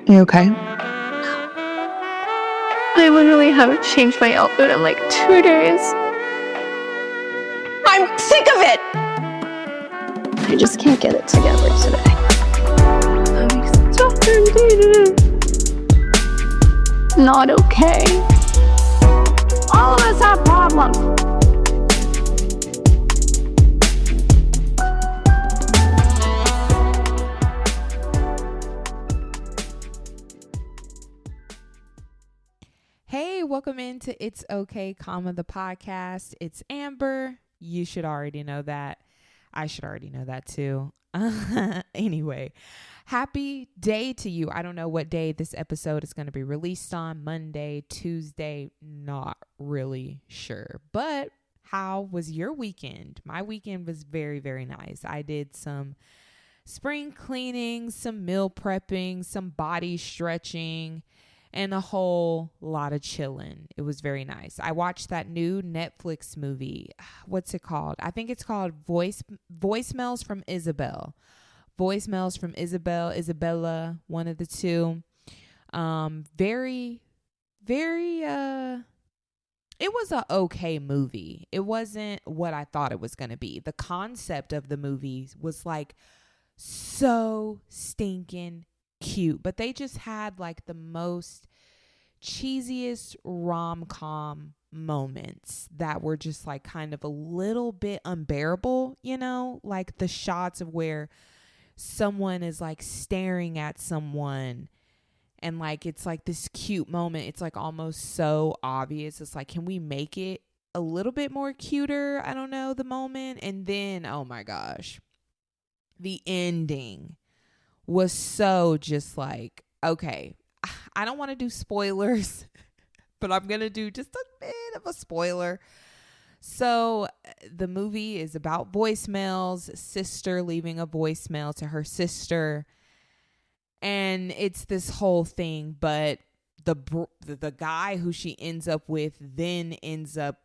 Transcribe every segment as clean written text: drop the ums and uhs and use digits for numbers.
You okay? I literally haven't changed my outfit in like 2 days. I'm sick of it! I just can't get it together today. Not okay. All of us have problems. Hey, welcome into It's Okay, the podcast. It's Amber. You should already know that. I should already know that too. Anyway, happy day to you. I don't know what day this episode is going to be released on. Monday, Tuesday, not really sure. But how was your weekend? My weekend was very, very nice. I did some spring cleaning, some meal prepping, some body stretching, and a whole lot of chilling. It was very nice. I watched that new Netflix movie. What's it called? I think it's called Voicemails from Isabel. Voicemails from Isabella, one of the two. Very, very, it was a okay movie. It wasn't what I thought it was going to be. The concept of the movie was like so stinking cute, but they just had like the most cheesiest rom-com moments that were just like kind of a little bit unbearable, you know, like the shots of where someone is like staring at someone and like it's like this cute moment. It's like almost so obvious. It's like, can we make it a little bit more cuter? I don't know, the moment. And then, oh my gosh, the ending was so just like, okay, I don't want to do spoilers, but I'm going to do just a bit of a spoiler. So the movie is about voicemails, sister leaving a voicemail to her sister. And it's this whole thing, but the guy who she ends up with then ends up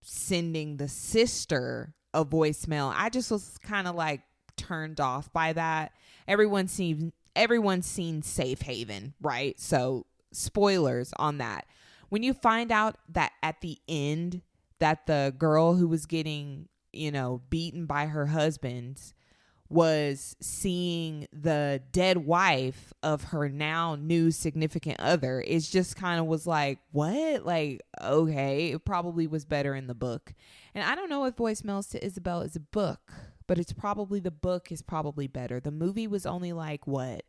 sending the sister a voicemail. I just was kind of like turned off by that. Everyone's seen Safe Haven, right? So spoilers on that. When you find out that at the end that the girl who was getting, beaten by her husband was seeing the dead wife of her now new significant other, it's just kind of was like, what? Like, okay, it probably was better in the book. And I don't know if Voicemails to Isabel is a book, but it's probably, the book is probably better. The movie was only like what?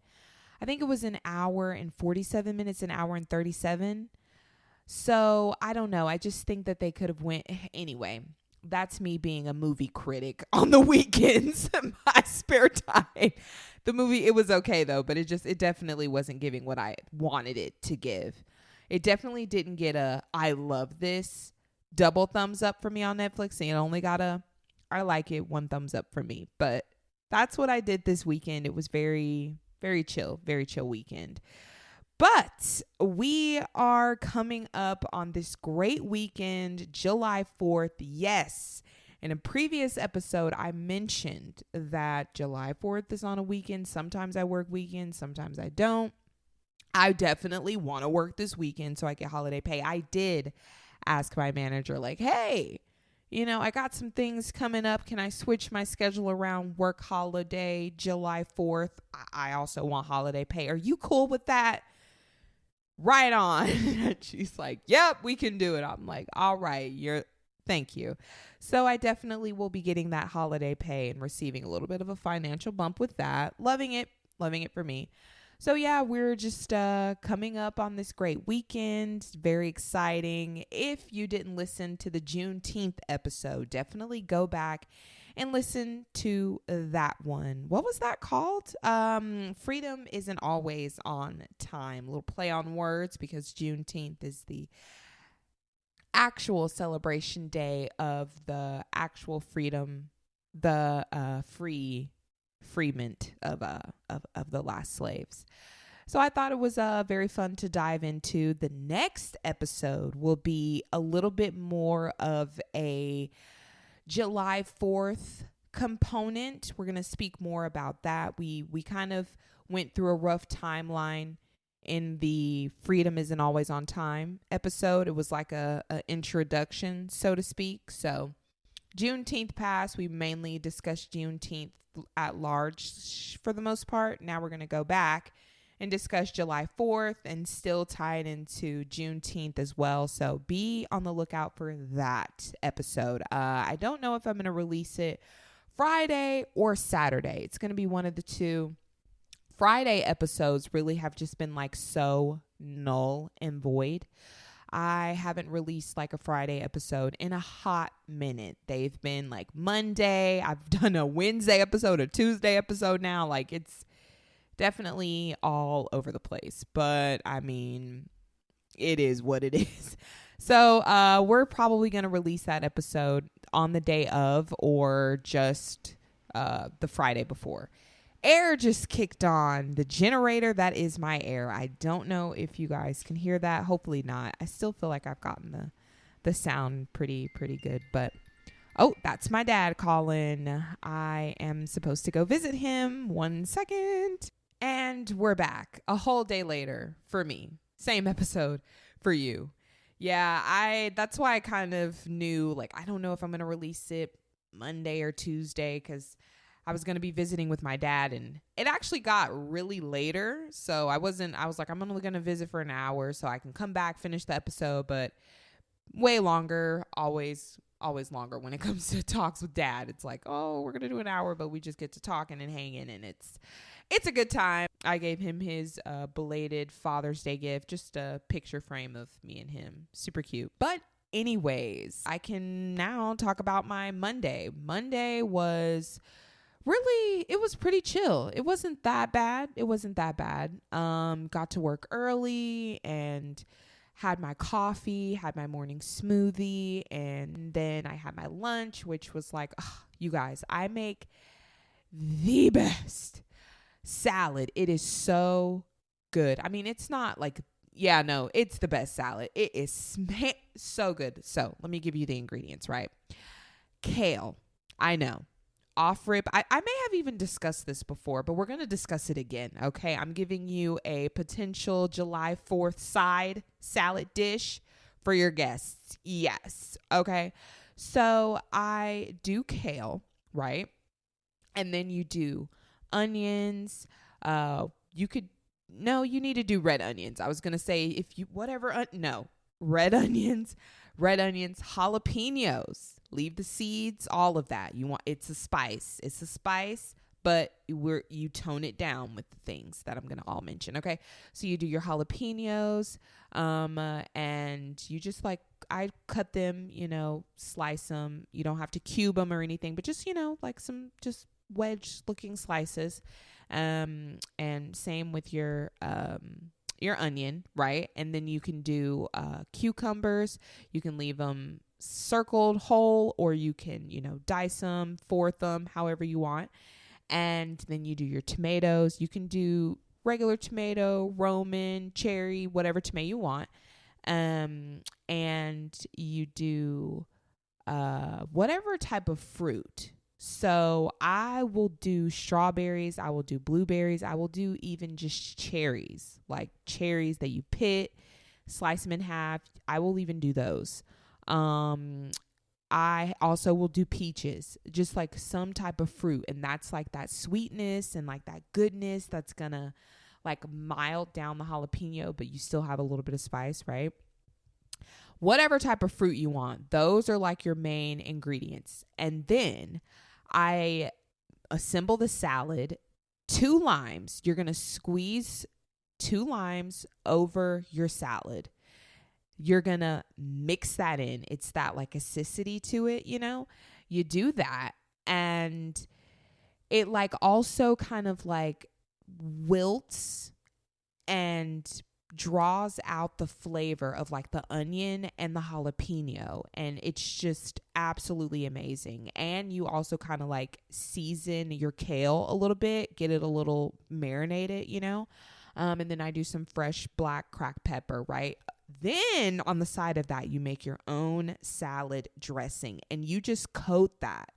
I think it was an hour and 47 minutes, an hour and 37. So I don't know. I just think that they could have went anyway. That's me being a movie critic on the weekends, my spare time. The movie, it was okay though, but it definitely wasn't giving what I wanted it to give. It definitely didn't get a I love this double thumbs up for me on Netflix. And it only got a I like it 1 thumbs up for me. But that's what I did this weekend. It was very, very chill weekend. But we are coming up on this great weekend, July 4th. Yes. In a previous episode, I mentioned that July 4th is on a weekend. Sometimes I work weekends, sometimes I don't. I definitely want to work this weekend so I get holiday pay. I did ask my manager, like, hey, I got some things coming up. Can I switch my schedule around work holiday July 4th? I also want holiday pay. Are you cool with that? Right on. She's like, yep, we can do it. I'm like, all right, thank you. So I definitely will be getting that holiday pay and receiving a little bit of a financial bump with that. Loving it for me. So yeah, we're just coming up on this great weekend. Very exciting. If you didn't listen to the Juneteenth episode, definitely go back and listen to that one. What was that called? Freedom isn't always on time. A little play on words, because Juneteenth is the actual celebration day of the actual freedom, the freement of the last slaves. So I thought it was very fun to dive into. The next episode will be a little bit more of a July 4th component. We're going to speak more about that. We kind of went through a rough timeline in the Freedom Isn't Always on Time episode. It was like a introduction, so to speak. So Juneteenth passed. We mainly discussed Juneteenth at large for the most part. Now we're going to go back and discuss July 4th and still tie it into Juneteenth as well. So be on the lookout for that episode. I don't know if I'm going to release it Friday or Saturday. It's going to be one of the two. Friday episodes really have just been like so null and void. I haven't released like a Friday episode in a hot minute. They've been like Monday. I've done a Wednesday episode, a Tuesday episode now. Like it's definitely all over the place. But I mean, it is what it is. So we're probably going to release that episode on the day of or just the Friday before. Air just kicked on. The generator, that is my air. I don't know if you guys can hear that. Hopefully not. I still feel like I've gotten the sound pretty good. But, oh, that's my dad calling. I am supposed to go visit him. 1 second. And we're back a whole day later for me. Same episode for you. Yeah, that's why I kind of knew, like, I don't know if I'm going to release it Monday or Tuesday because I was going to be visiting with my dad, and it actually got really later. So I was like, I'm only going to visit for an hour so I can come back, finish the episode, but way longer, always longer when it comes to talks with dad. It's like, oh, we're going to do an hour, but we just get to talking and hanging, and it's a good time. I gave him his belated Father's Day gift, just a picture frame of me and him. Super cute. But anyways, I can now talk about my Monday. Monday was really, it was pretty chill. It wasn't that bad. Got to work early and had my coffee, had my morning smoothie, and then I had my lunch, which was like, you guys, I make the best salad. It is so good. I mean, it's not like, it's the best salad. It is so good. So let me give you the ingredients, right? Kale. I know. Off rip. I may have even discussed this before, but we're going to discuss it again. Okay. I'm giving you a potential July 4th side salad dish for your guests. Yes. Okay. So I do kale, right? And then you do onions. You need to do red onions. I was going to say red onions, jalapenos. Leave the seeds, all of that. It's a spice, but you tone it down with the things that I'm going to all mention. Okay. So you do your jalapenos, and you just I cut them, slice them. You don't have to cube them or anything, but just, like some just wedge looking slices. And same with your onion, right? And then you can do, cucumbers. You can leave them circled whole, or you can, dice them, fourth them, however you want. And then you do your tomatoes. You can do regular tomato, Roman, cherry, whatever tomato you want. And you do whatever type of fruit. So I will do strawberries, I will do blueberries, I will do even just cherries, like cherries that you pit, slice them in half. I will even do those. I also will do peaches, just like some type of fruit. And that's like that sweetness and like that goodness that's gonna like mild down the jalapeno, but you still have a little bit of spice, right? Whatever type of fruit you want, those are like your main ingredients. And then I assemble the salad, 2 limes. You're gonna squeeze 2 limes over your salad. You're going to mix that in. It's that like acidity to it, you do that. And it like also kind of like wilts and draws out the flavor of like the onion and the jalapeno. And it's just absolutely amazing. And you also kind of like season your kale a little bit, get it a little marinated, and then I do some fresh black cracked pepper, right? Then on the side of that, you make your own salad dressing and you just coat that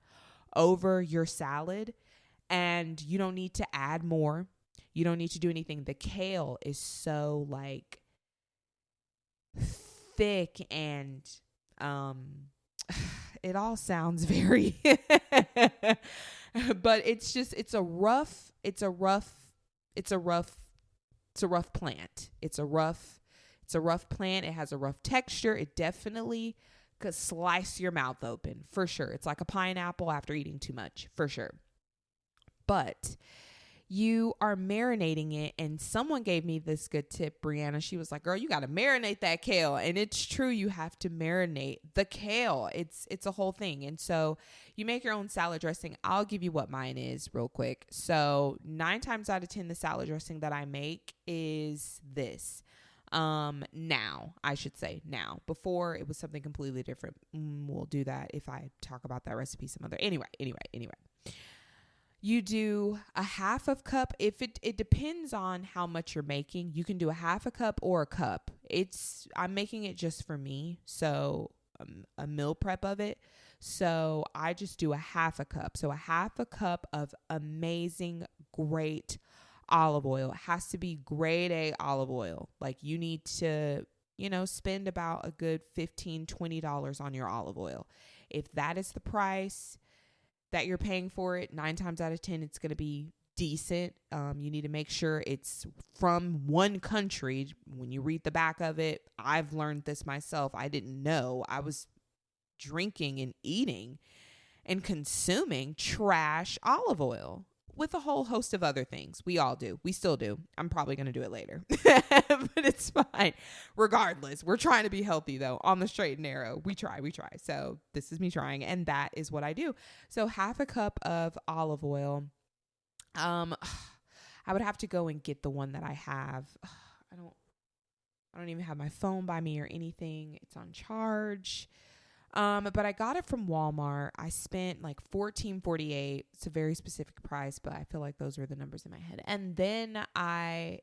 over your salad, and you don't need to add more. You don't need to do anything. The kale is so like thick and it all sounds very but it's a rough plant. It's a rough plant. It has a rough texture. It definitely could slice your mouth open for sure. It's like a pineapple after eating too much for sure. But you are marinating it, and someone gave me this good tip, Brianna. She was like, girl, you got to marinate that kale. And it's true. You have to marinate the kale. It's a whole thing. And so you make your own salad dressing. I'll give you what mine is real quick. So 9 times out of 10, the salad dressing that I make is this. Now, I should say now. Before, it was something completely different. We'll do that if I talk about that recipe some other. Anyway. You do a half of cup. If it depends on how much you're making. You can do a half a cup or a cup. I'm making it just for me, so a meal prep of it. So I just do a half a cup. So a half a cup of amazing, great olive oil. It has to be grade A olive oil. Like you need to, spend about a good $15, $20 on your olive oil. If that is the price that you're paying for it, 9 times out of 10, it's going to be decent. You need to make sure it's from one country. When you read the back of it, I've learned this myself. I didn't know. I was drinking and eating and consuming trash olive oil with a whole host of other things. We all do. We still do. I'm probably going to do it later, but it's fine. Regardless, we're trying to be healthy though, on the straight and narrow. We try. So this is me trying, and that is what I do. So half a cup of olive oil. I would have to go and get the one that I have. I don't even have my phone by me or anything. It's on charge. But I got it from Walmart. I spent like $14.48. It's a very specific price, but I feel like those were the numbers in my head. And then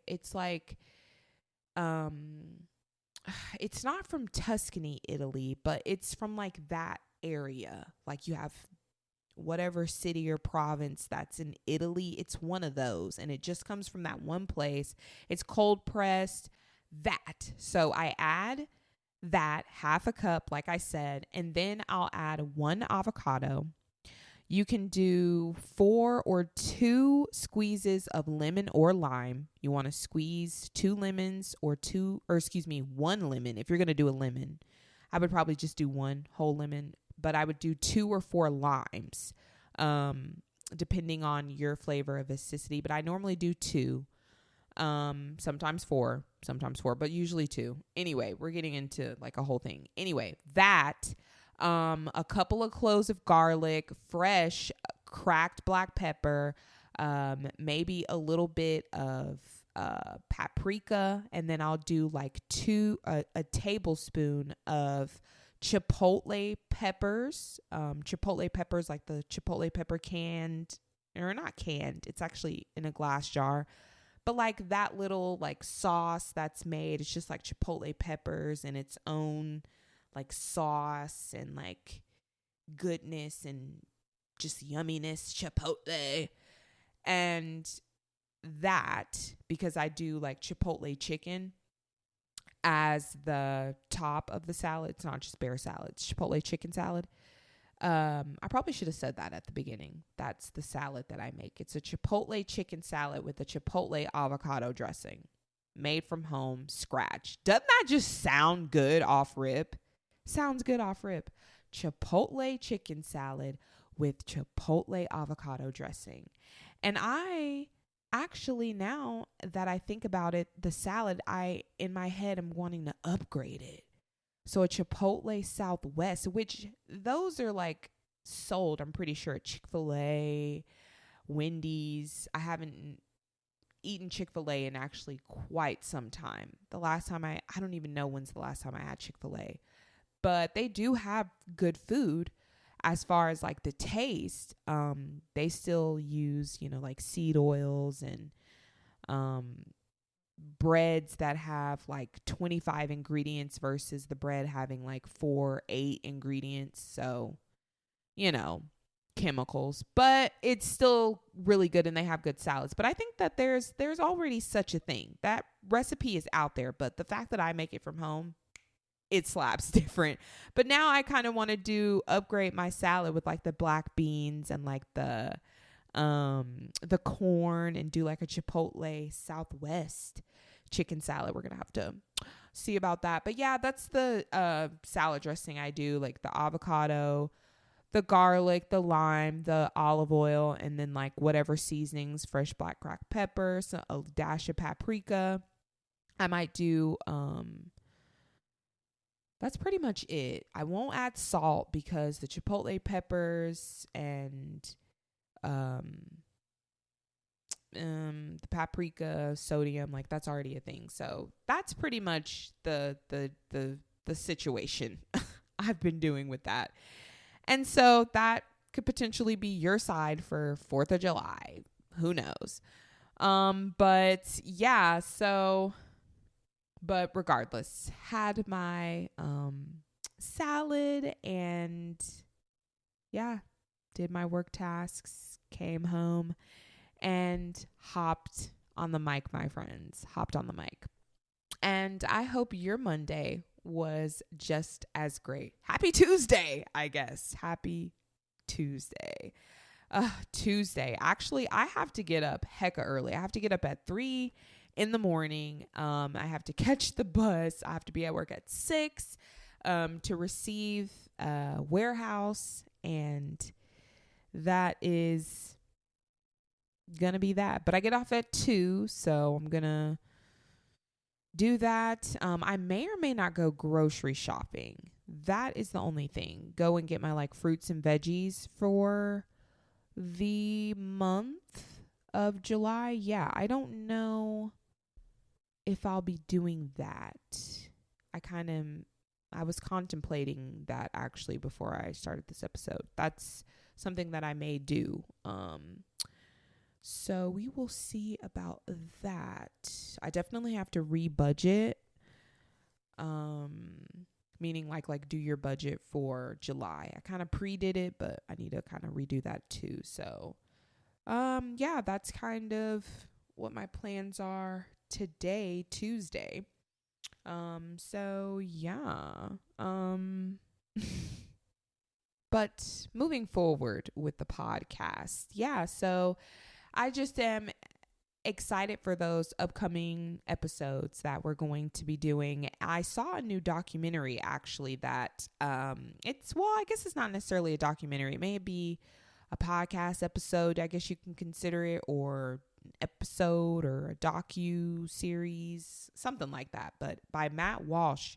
it's like, it's not from Tuscany, Italy, but it's from like that area. Like you have whatever city or province that's in Italy. It's one of those, and it just comes from that one place. It's cold pressed. So I add that half a cup, like I said, and then I'll add 1 avocado. You can do 4 or 2 squeezes of lemon or lime. You want to squeeze 2 lemons or 1 lemon. If you're going to do a lemon, I would probably just do 1 whole lemon, but I would do 2 or 4 limes, depending on your flavor of acidity. But I normally do 2. Sometimes four, but usually 2. Anyway, we're getting into like a whole thing. Anyway, a couple of cloves of garlic, fresh cracked black pepper, maybe a little bit of paprika, and then I'll do like a tablespoon of chipotle peppers. Chipotle peppers, like the chipotle pepper canned, or not canned, it's actually in a glass jar. But like that little like sauce that's made, it's just like chipotle peppers and its own like sauce and like goodness and just yumminess, chipotle. And that, because I do like chipotle chicken as the top of the salad. It's not just bare salad, it's chipotle chicken salad. I probably should have said that at the beginning. That's the salad that I make. It's a chipotle chicken salad with a chipotle avocado dressing, made from home, scratch. Doesn't that just sound good off rip? Sounds good off rip. Chipotle chicken salad with chipotle avocado dressing. And I actually, now that I think about it, the salad, in my head, I'm wanting to upgrade it. So a Chipotle Southwest, which those are like sold, I'm pretty sure, at Chick-fil-A, Wendy's. I haven't eaten Chick-fil-A in actually quite some time. The last time I don't even know when's the last time I had Chick-fil-A. But they do have good food as far as like the taste. They still use, like seed oils and breads that have like 25 ingredients versus the bread having like 4-8 ingredients. So, chemicals, but it's still really good and they have good salads. But I think that there's already such a thing. That recipe is out there, but the fact that I make it from home, it slaps different. But now I kind of want to upgrade my salad with like the black beans and like the corn, and do like a Chipotle Southwest chicken salad. We're going to have to see about that. But yeah, that's the salad dressing I do, like the avocado, the garlic, the lime, the olive oil, and then like whatever seasonings, fresh black cracked pepper, so a dash of paprika. I might do, that's pretty much it. I won't add salt because the chipotle peppers and the paprika, sodium, like that's already a thing. So that's pretty much the situation I've been doing with that. And so that could potentially be your side for 4th of July. Who knows? But yeah, but regardless, had my salad and yeah, did my work tasks, came home and hopped on the mic, my friends. Hopped on the mic. And I hope your Monday was just as great. Happy Tuesday, I guess. Happy Tuesday. Tuesday. Actually, I have to get up hecka early. I have to get up at 3 in the morning. I have to catch the bus. I have to be at work at 6 to receive warehouse. And that is going to be that. But I get off at 2, so I'm going to do that. I may or may not go grocery shopping. That is the only thing. Go and get my like fruits and veggies for the month of July. Yeah, I don't know if I'll be doing that. I was contemplating that actually before I started this episode. That's something that I may do. So we will see about that. I definitely have to re-budget, meaning like do your budget for July. I kind of pre-did it, but I need to kind of redo that too. So, yeah, that's kind of what my plans are today, Tuesday. So yeah. But moving forward with the podcast, yeah, so I just am excited for those upcoming episodes that we're going to be doing. I saw a new documentary actually that I guess it's not necessarily a documentary. It may be a podcast episode, I guess you can consider it, or an episode or a docu-series, something like that, but by Matt Walsh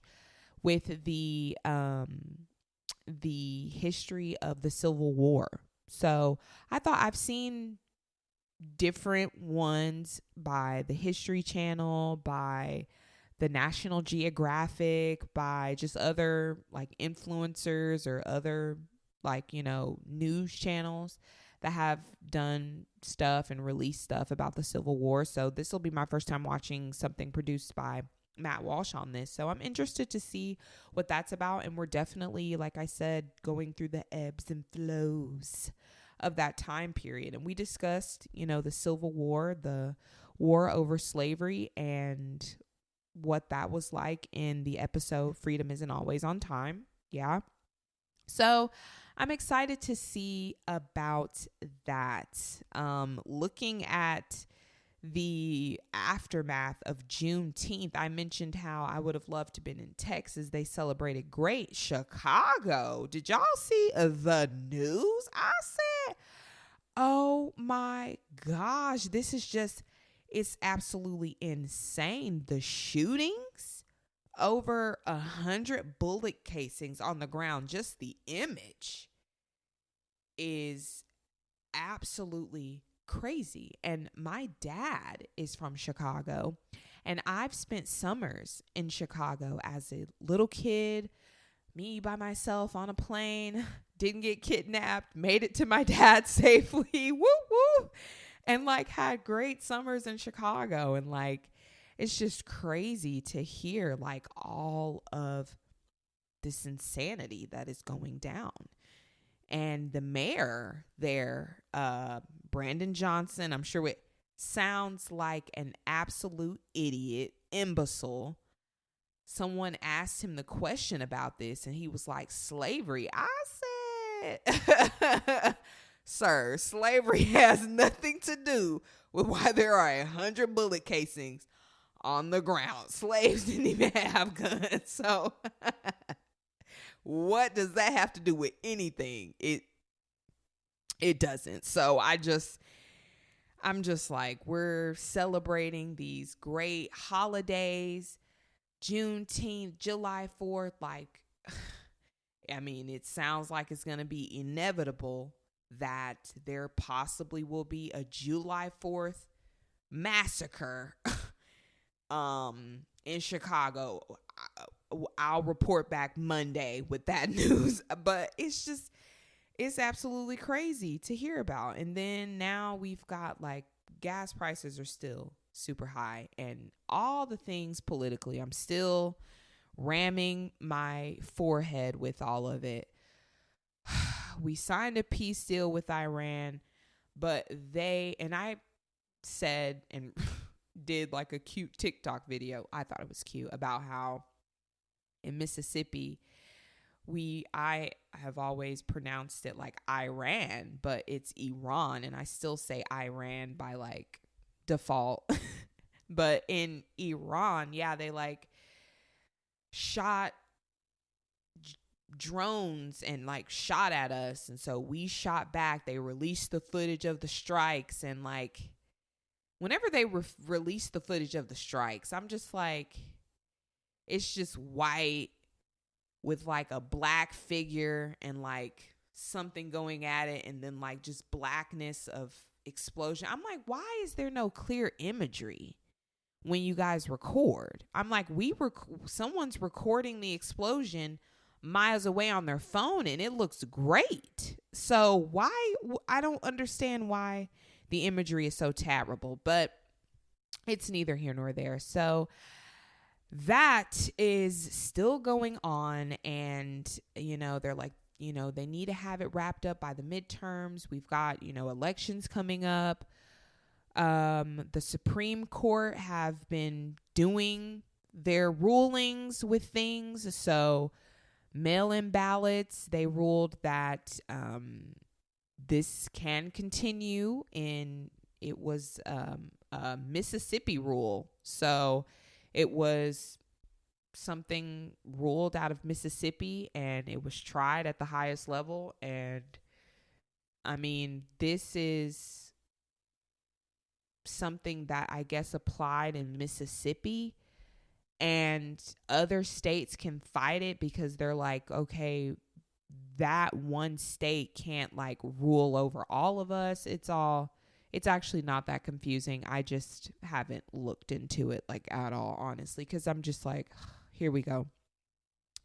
with the history of the Civil War. So I thought I've seen different ones by the History Channel, by the National Geographic, by just other like influencers or other like, news channels that have done stuff and released stuff about the Civil War. So this will be my first time watching something produced by Matt Walsh on this. So I'm interested to see what that's about. And we're definitely, like I said, going through the ebbs and flows of that time period. And we discussed, the Civil War, the war over slavery, and what that was like in the episode Freedom Isn't Always on Time. Yeah. So I'm excited to see about that. Looking at the aftermath of Juneteenth, I mentioned how I would have loved to have been in Texas. They celebrated great. Chicago. Did y'all see the news? I said, oh my gosh, this is just, it's absolutely insane. The shootings, over 100 bullet casings on the ground. Just the image is absolutely crazy. And my dad is from Chicago, and I've spent summers in Chicago as a little kid, me by myself on a plane, didn't get kidnapped, made it to my dad safely, woo woo, and like had great summers in Chicago. And like, it's just crazy to hear like all of this insanity that is going down And the mayor there, Brandon Johnson, I'm sure it sounds like an absolute idiot, imbecile. Someone asked him the question about this, and he was like, slavery. I said, sir, slavery has nothing to do with why there are 100 bullet casings on the ground. Slaves didn't even have guns. So what does that have to do with anything? It doesn't. So I'm just like, we're celebrating these great holidays, Juneteenth, July 4th. Like, I mean, it sounds like it's going to be inevitable that there possibly will be a July 4th massacre in Chicago. I'll report back Monday with that news, but it's absolutely crazy to hear about. And then now we've got like gas prices are still super high and all the things politically. I'm still ramming my forehead with all of it. We signed a peace deal with Iran, but I said and did like a cute TikTok video. I thought it was cute about how in Mississippi, I have always pronounced it like Iran, but it's Iran, and I still say Iran by like default. But in Iran, yeah, they like shot drones and like shot at us, and so we shot back. They released the footage of the strikes, and like whenever they release the footage of the strikes, I'm just like, it's just white with like a black figure and like something going at it, and then like just blackness of explosion. I'm like, why is there no clear imagery when you guys record? I'm like, someone's recording the explosion miles away on their phone and it looks great. So why? I don't understand why the imagery is so terrible, but it's neither here nor there. So that is still going on, and they're like, they need to have it wrapped up by the midterms. We've got elections coming up. The Supreme Court have been doing their rulings with things. So mail-in ballots, they ruled that this can continue, and it was a Mississippi rule. So it was something ruled out of Mississippi, and it was tried at the highest level. And I mean, this is something that I guess applied in Mississippi, and other states can fight it because they're like, okay, that one state can't like rule over all of us. It's actually not that confusing. I just haven't looked into it like at all, honestly, because I'm just like, here we go.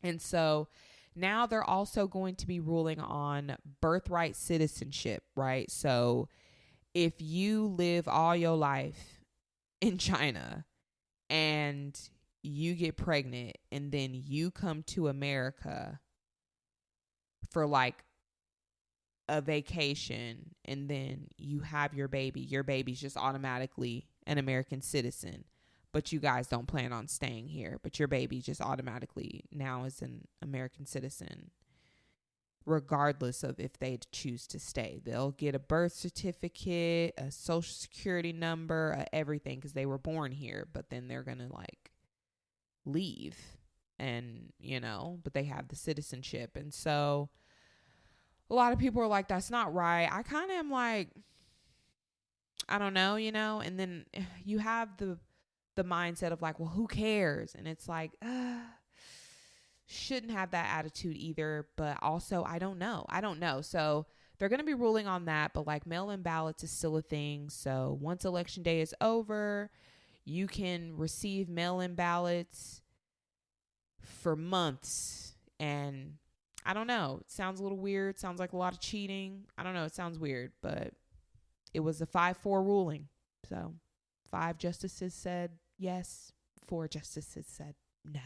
And so now they're also going to be ruling on birthright citizenship, right? So if you live all your life in China and you get pregnant and then you come to America for like a vacation and then you have your baby's just automatically an American citizen, but you guys don't plan on staying here, but your baby just automatically now is an American citizen, regardless of if they choose to stay. They'll get a birth certificate, a social security number, everything, because they were born here, but then they're going to like leave and, but they have the citizenship. And so a lot of people are like, that's not right. I kind of am like, I don't know, and then you have the mindset of like, well, who cares? And it's like, shouldn't have that attitude either. But also, I don't know. So they're going to be ruling on that. But like mail-in ballots is still a thing. So once election day is over, you can receive mail-in ballots for months. And I don't know. It sounds a little weird. Sounds like a lot of cheating. I don't know. It sounds weird, but it was a 5-4 ruling. So 5 justices said yes. 4 justices said no.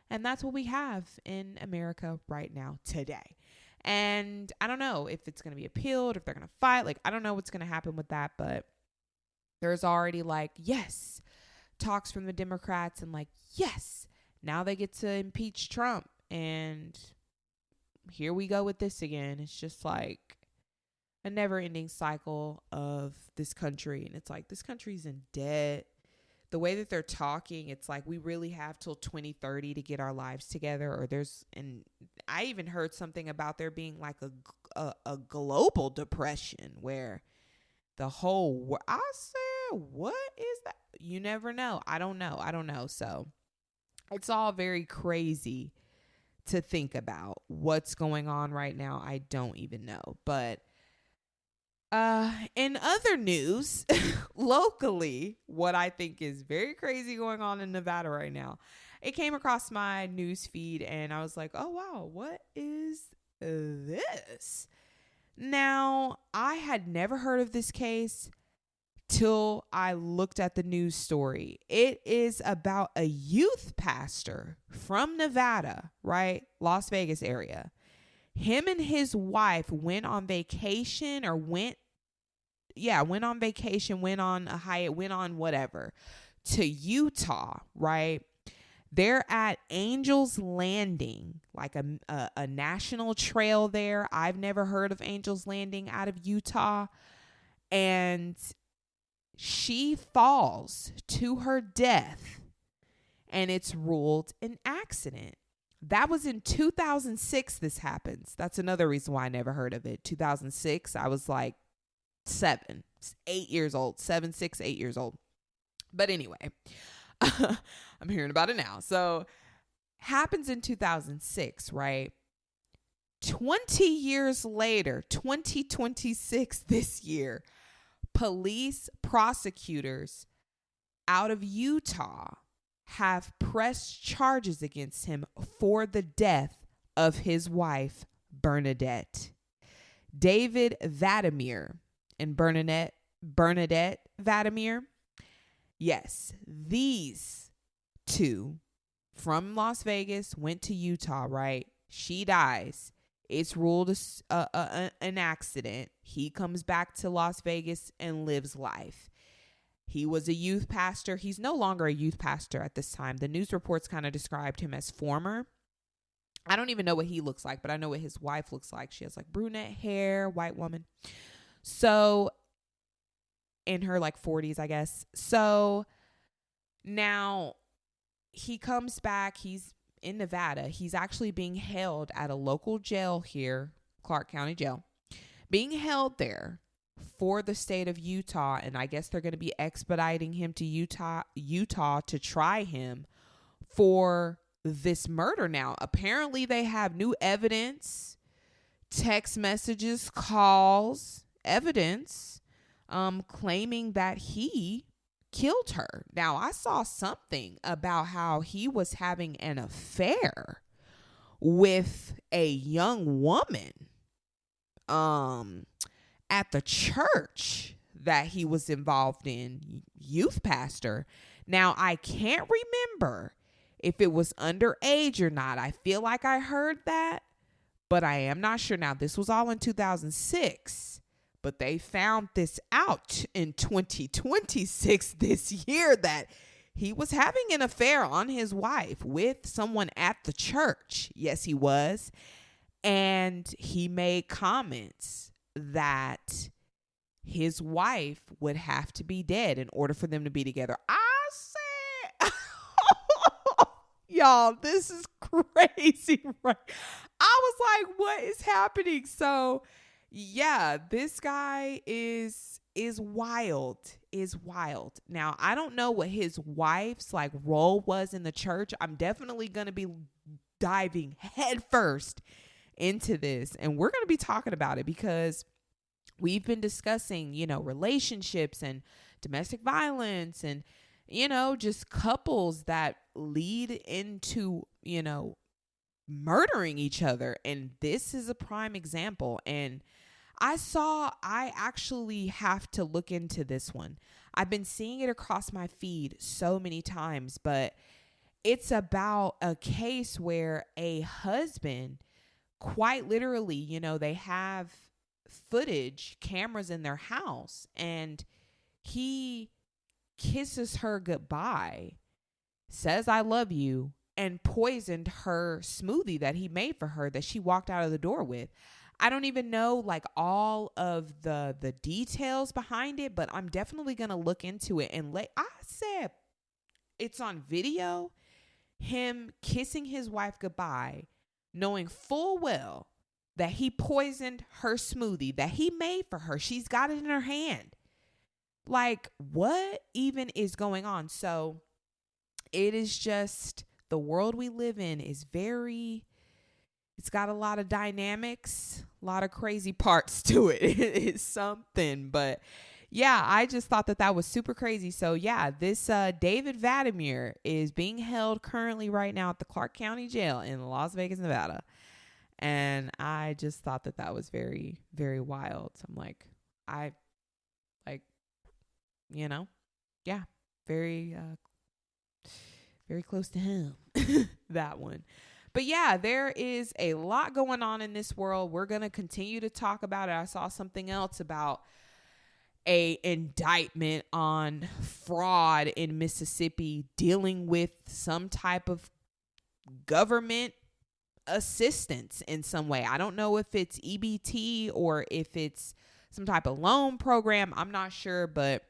And that's what we have in America right now today. And I don't know if it's going to be appealed, if they're going to fight. Like, I don't know what's going to happen with that, but there's already like, yes, talks from the Democrats and like, yes, now they get to impeach Trump. And here we go with this again. It's just like a never ending cycle of this country. And it's like, this country's in debt. The way that they're talking, it's like we really have till 2030 to get our lives together. Or and I even heard something about there being like a global depression where the whole, I said, what is that? You never know. I don't know. So it's all very crazy to think about what's going on right now. I don't even know. But in other news, locally, what I think is very crazy going on in Nevada right now, it came across my news feed and I was like, oh, wow, what is this? Now, I had never heard of this case till I looked at the news story. It is about a youth pastor from Nevada, right? Las Vegas area. Him and his wife went on vacation went on a Hyatt, went on whatever to Utah, right? They're at Angel's Landing, like a national trail there. I've never heard of Angel's Landing out of Utah. And she falls to her death and it's ruled an accident. That was in 2006 this happens. That's another reason why I never heard of it. 2006, I was like 8 years old. But anyway, I'm hearing about it now. So happens in 2006, right? 20 years later, 2026 this year, prosecutors out of Utah have pressed charges against him for the death of his wife, Bernadette. David Vadimir and Bernadette Vadimir. Yes, these two from Las Vegas went to Utah, right? She dies. It's ruled an accident. He comes back to Las Vegas and lives life. He was a youth pastor. He's no longer a youth pastor at this time. The news reports kind of described him as former. I don't even know what he looks like, but I know what his wife looks like. She has like brunette hair, white woman. So in her like 40s, I guess. So now he comes back. He's in Nevada. He's actually being held at a local jail here, Clark County Jail, being held there for the state of Utah. And I guess they're going to be expediting him to Utah to try him for this murder. Now, apparently they have new evidence, text messages, calls, evidence, claiming that he killed her. Now, I saw something about how he was having an affair with a young woman at the church that he was involved in, youth pastor. Now, I can't remember if it was underage or not. I feel like I heard that, but I am not sure. Now, this was all in 2006, but they found this out in 2026 this year that he was having an affair on his wife with someone at the church. Yes, he was. And he made comments that his wife would have to be dead in order for them to be together. I said, y'all, this is crazy, right? I was like, what is happening? So, yeah, this guy is wild. Now, I don't know what his wife's like role was in the church. I'm definitely going to be diving headfirst into this, and we're going to be talking about it because we've been discussing, relationships and domestic violence and, just couples that lead into, murdering each other. And this is a prime example. And I actually have to look into this one. I've been seeing it across my feed so many times, but it's about a case where a husband quite literally, you know, they have footage, cameras in their house, and he kisses her goodbye, says, I love you, and poisoned her smoothie that he made for her that she walked out of the door with. I don't even know like all of the details behind it, but I'm definitely going to look into it. And I said it's on video, him kissing his wife goodbye, knowing full well that he poisoned her smoothie that he made for her. She's got it in her hand. Like, what even is going on? So it is just, the world we live in is it's got a lot of dynamics, a lot of crazy parts to it. It is something. But yeah, I just thought that was super crazy. So yeah, this David Vladimir is being held currently right now at the Clark County Jail in Las Vegas, Nevada. And I just thought that was very, very wild. So I'm like, you know, yeah, very, very close to him, that one. But yeah, there is a lot going on in this world. We're going to continue to talk about it. I saw something else about a indictment on fraud in Mississippi dealing with some type of government assistance in some way. I don't know if it's EBT or if it's some type of loan program. I'm not sure, but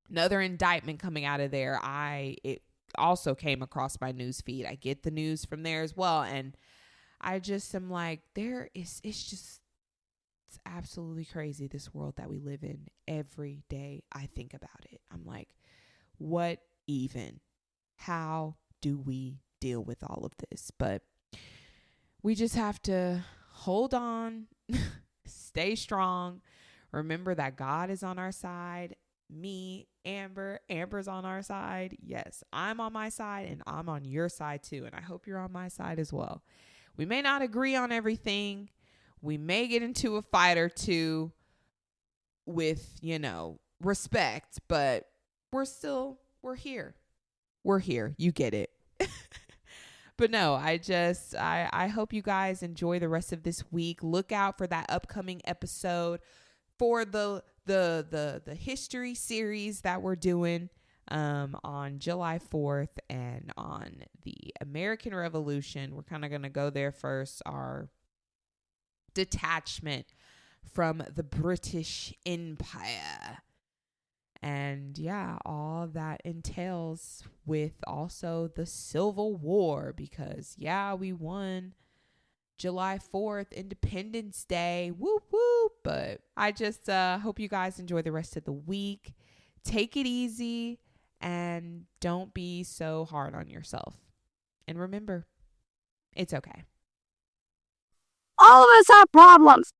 another indictment coming out of there. It also came across my news feed. I get the news from there as well. And I just am like, it's absolutely crazy, this world that we live in. Every day I think about it. I'm like, what even? How do we deal with all of this? But we just have to hold on, stay strong. Remember that God is on our side. Me, Amber's on our side. Yes, I'm on my side and I'm on your side too. And I hope you're on my side as well. We may not agree on everything. We may get into a fight or two with, respect, but we're here. We're here. You get it. But no, I hope you guys enjoy the rest of this week. Look out for that upcoming episode for the history series that we're doing on July 4th and on the American Revolution. We're kind of going to go there first, our detachment from the British Empire. And yeah, all that entails with also the Civil War, because yeah, we won July 4th, Independence Day. Whoop, whoop. But I just hope you guys enjoy the rest of the week. Take it easy and don't be so hard on yourself. And remember, it's okay. All of us have problems.